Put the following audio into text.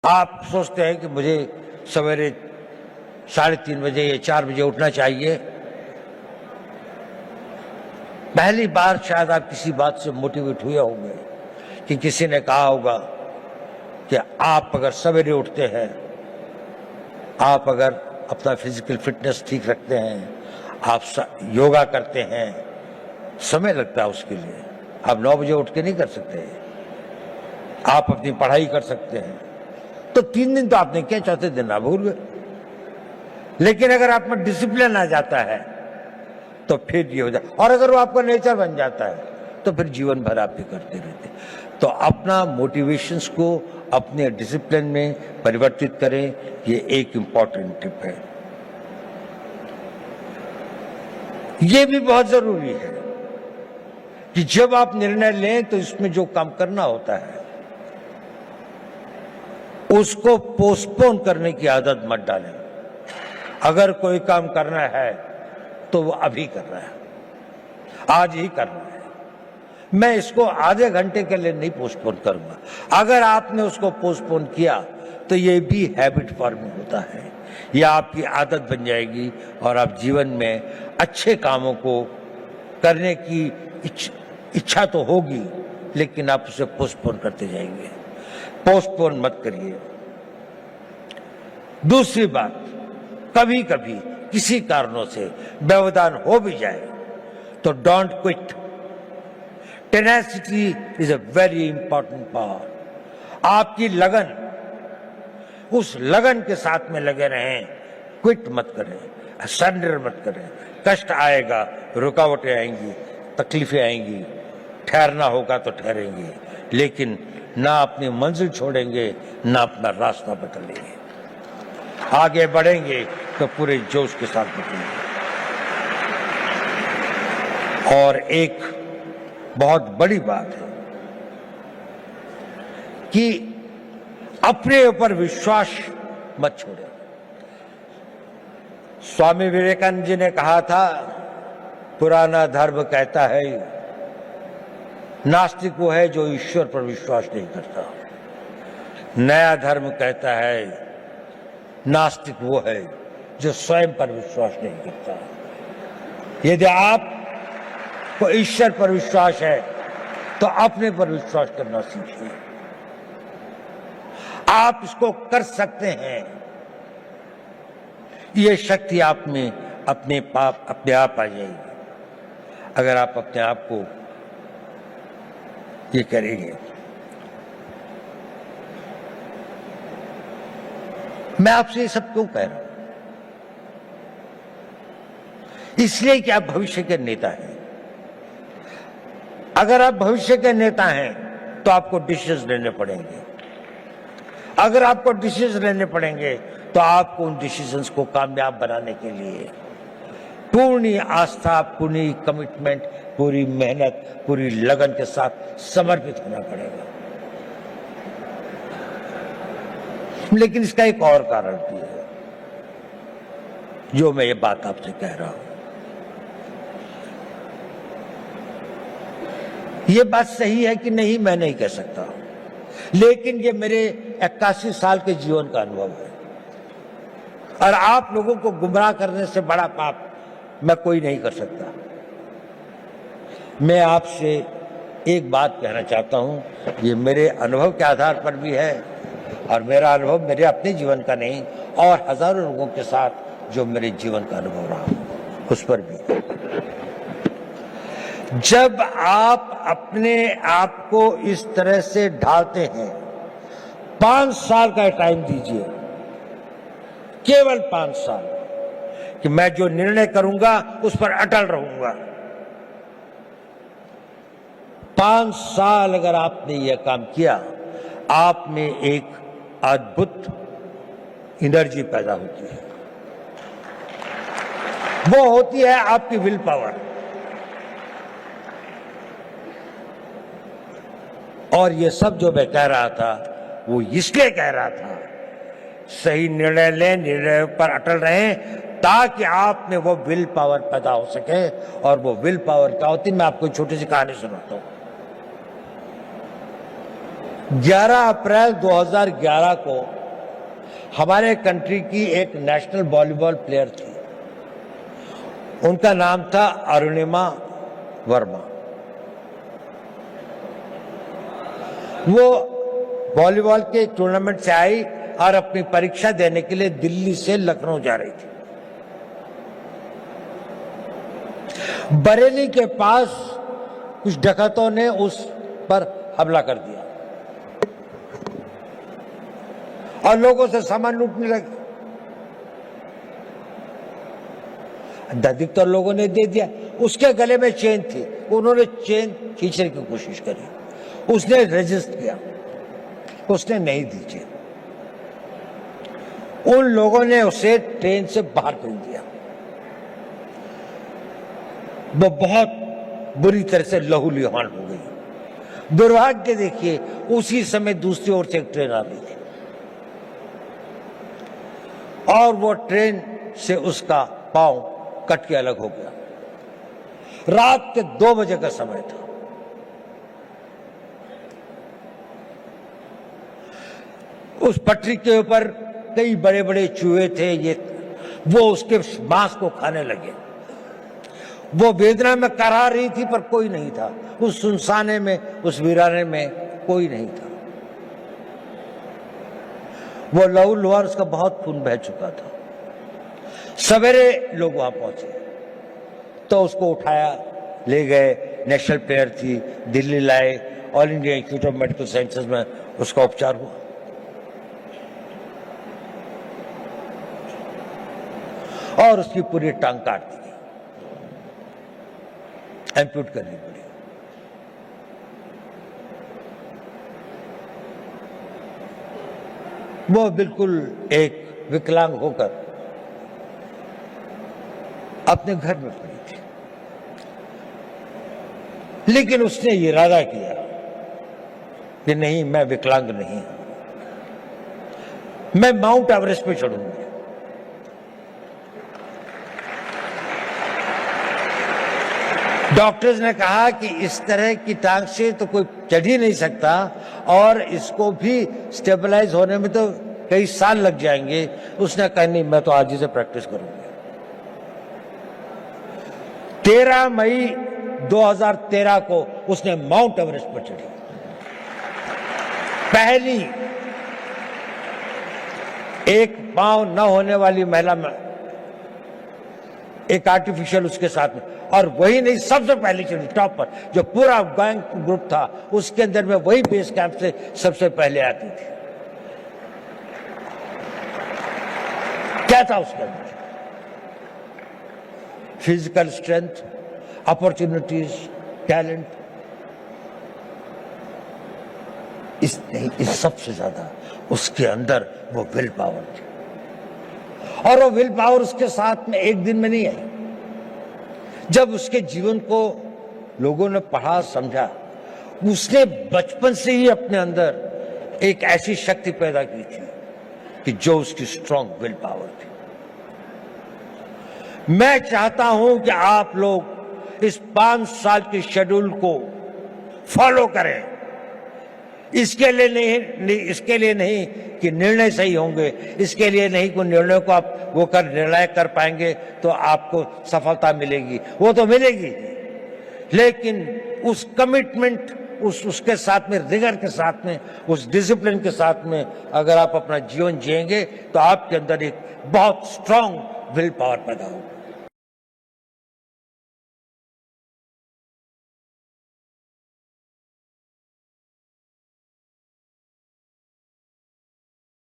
आप सोचते हैं कि मुझे सवेरे 3:30 बजे या 4 बजे उठना चाहिए। पहली बार शायद आप किसी बात से मोटिवेट हुए होंगे कि किसी ने कहा होगा कि आप अगर सवेरे उठते हैं, आप अगर अपना फिजिकल फिटनेस ठीक रखते हैं, आप योगा करते हैं, समय लगता है उसके लिए। आप 9 बजे उठ के नहीं कर सकते। आप अपनी पढ़ाई कर सकते हैं। तो 3 दिन तो आपने किया, चौथे दिन आप भूल गए। लेकिन अगर आप में डिसिप्लिन आ जाता है तो फिर ये हो जाए, और अगर वो आपका नेचर बन जाता है तो फिर जीवन भर आप भी करते रहते। तो अपना मोटिवेशंस को अपने डिसिप्लिन में परिवर्तित करें, ये एक इंपॉर्टेंट टिप है। ये भी बहुत जरूरी है कि जब आप निर्णय लें तो इसमें जो काम करना होता है उसको पोस्टपोन करने की आदत मत डालें। अगर कोई काम करना है तो वो अभी करना है, आज ही करना है। मैं इसको आधे घंटे के लिए नहीं पोस्टपोन करूंगा। अगर आपने उसको पोस्टपोन किया तो ये भी हैबिट फॉर्मिंग होता है, यह आपकी आदत बन जाएगी और आप जीवन में अच्छे कामों को करने की इच्छा तो होगी, लेकिन आप उसे पोस्टपोन करते जाएंगे। पोस्टपोन मत करिए। दूसरी बात, कभी कभी किसी कारणों से व्यवधान हो भी जाए तो don't quit. Tenacity is a very important power. आपकी लगन, उस लगन के साथ में लगे रहें, क्विट मत करें, सरेंडर मत करें। कष्ट आएगा, रुकावटें आएंगी, तकलीफें आएंगी, ठहरना होगा तो ठहरेंगे, लेकिन ना अपनी मंजिल छोड़ेंगे, ना अपना रास्ता बदलेंगे। आगे बढ़ेंगे तो पूरे जोश के साथ बढ़ेंगे। और एक बहुत बड़ी बात है कि अपने ऊपर विश्वास मत छोड़ें। स्वामी विवेकानंद जी ने कहा था, पुराना धर्म कहता है नास्तिक वो है जो ईश्वर पर विश्वास नहीं करता। नया धर्म कहता है नास्तिक वो है जो स्वयं पर विश्वास नहीं करता। यदि आपको ईश्वर पर विश्वास है तो अपने पर विश्वास करना सीखिए। आप इसको कर सकते हैं। ये शक्ति आप में अपने आप आ जाएगी अगर आप अपने आप को ये करेंगे। मैं आपसे ये सब क्यों कह रहा हूं? इसलिए कि आप भविष्य के नेता हैं। अगर आप भविष्य के नेता हैं तो आपको डिसीजन लेने पड़ेंगे। अगर आपको डिसीजन लेने पड़ेंगे तो आपको उन डिसीजंस को कामयाब बनाने के लिए पूर्ण आस्था, पूरी कमिटमेंट, पूरी मेहनत, पूरी लगन के साथ समर्पित होना पड़ेगा। लेकिन इसका एक और कारण भी है जो मैं ये बात आपसे कह रहा हूं। ये बात सही है कि नहीं, मैं नहीं कह सकता, लेकिन ये मेरे 81 साल के जीवन का अनुभव है। और आप लोगों को गुमराह करने से बड़ा पाप मैं कोई नहीं कर सकता। मैं आपसे एक बात कहना चाहता हूं, ये मेरे अनुभव के आधार पर भी है, और मेरा अनुभव मेरे अपने जीवन का नहीं, और हजारों लोगों के साथ जो मेरे जीवन का अनुभव रहा उस पर भी। जब आप अपने आप को इस तरह से ढालते हैं, 5 साल का टाइम दीजिए, केवल 5 साल, कि मैं जो निर्णय करूंगा उस पर अटल रहूंगा। 5 साल अगर आपने यह काम किया, आप में एक अद्भुत एनर्जी पैदा होती है। वो होती है आपकी विल पावर। और ये सब जो मैं कह रहा था वो इसलिए कह रहा था, सही निर्णय लें, निर्णय पर अटल रहें, ताकि आप में वो विल पावर पैदा हो सके। और वो विल पावर क्या होती है, मैं आपको छोटी सी कहानी सुनाता हूं। 11 अप्रैल 2011 को हमारे कंट्री की एक नेशनल वॉलीबॉल प्लेयर थी। उनका नाम था अरुणिमा वर्मा। वो वॉलीबॉल के टूर्नामेंट से आई और अपनी परीक्षा देने के लिए दिल्ली से लखनऊ जा रही थी। बरेली के पास कुछ डकैतों ने उस पर हमला कर दिया और लोगों से सामान लूटने लगे। अधिकतर लोगों ने दे दिया। उसके गले में चेन थी, उन्होंने चेन खींचने की कोशिश करी, उसने रेजिस्ट किया, उसने नहीं दी चेन। उन लोगों ने उसे ट्रेन से बाहर कर दिया। वो बहुत बुरी तरह से लहूलुहान हो गई। दुर्भाग्य देखिए, उसी समय दूसरी ओर से एक ट्रेन आ रही थी और वो ट्रेन से उसका पांव कट के अलग हो गया। रात के 2 बजे का समय था। उस पटरी के ऊपर कई बड़े बड़े चूहे थे, वो उसके मांस को खाने लगे। वो वेदना में कराह रही थी पर कोई नहीं था। उस सुनसाने में, उस वीराने में कोई नहीं था। वो लहूलुहान, उसका बहुत खून बह चुका था। सवेरे लोग वहां पहुंचे तो उसको उठाया, ले गए। नेशनल प्लेयर थी, दिल्ली लाए, all India institute of medical sciences में उसका उपचार हुआ। और उसकी पूरी टांग काट दी गई, एम्प्यूट करनी पड़ी। वो बिल्कुल एक विकलांग होकर अपने घर में पड़ी थी, लेकिन उसने ये इरादा किया कि नहीं, मैं विकलांग नहीं हूं, मैं माउंट एवरेस्ट पे चढ़ूंगी। डॉक्टर्स ने कहा कि इस तरह की टांग से तो कोई चढ़ ही नहीं सकता और इसको भी स्टेबलाइज होने में तो कई साल लग जाएंगे। उसने कहा नहीं, मैं तो आज ही से प्रैक्टिस करूंगी। 13 मई 2013 को उसने माउंट एवरेस्ट पर चढ़ी। पहली एक पांव न होने वाली महिला में एक आर्टिफिशियल उसके साथ में, और वही नहीं, सबसे पहले चढ़ी टॉप पर। जो पूरा गैंग ग्रुप था उसके अंदर में वही बेस कैंप से सबसे पहले आती थी। क्या था उसके अंदर? Physical strength, opportunities, talent. इस सबसे ज्यादा उसके अंदर वो विल पावर थी। और वो विल पावर उसके साथ में एक दिन में नहीं आई। जब उसके जीवन को लोगों ने पढ़ा, समझा, उसने बचपन से ही अपने अंदर एक ऐसी शक्ति पैदा की थी कि जो उसकी स्ट्रॉन्ग विल पावर थी। मैं चाहता हूं कि आप लोग इस 5 साल के शेड्यूल को फॉलो करें। इसके लिए नहीं कि निर्णय सही होंगे, इसके लिए नहीं कि निर्णय को आप वो निर्णय कर पाएंगे तो आपको सफलता मिलेगी, वो तो मिलेगी, लेकिन उस कमिटमेंट, उसके साथ में, रिगर के साथ में, उस डिसिप्लिन के साथ में अगर आप अपना जीवन जिएंगे तो आपके अंदर एक बहुत स्ट्रांग विल पावर पैदा होगा।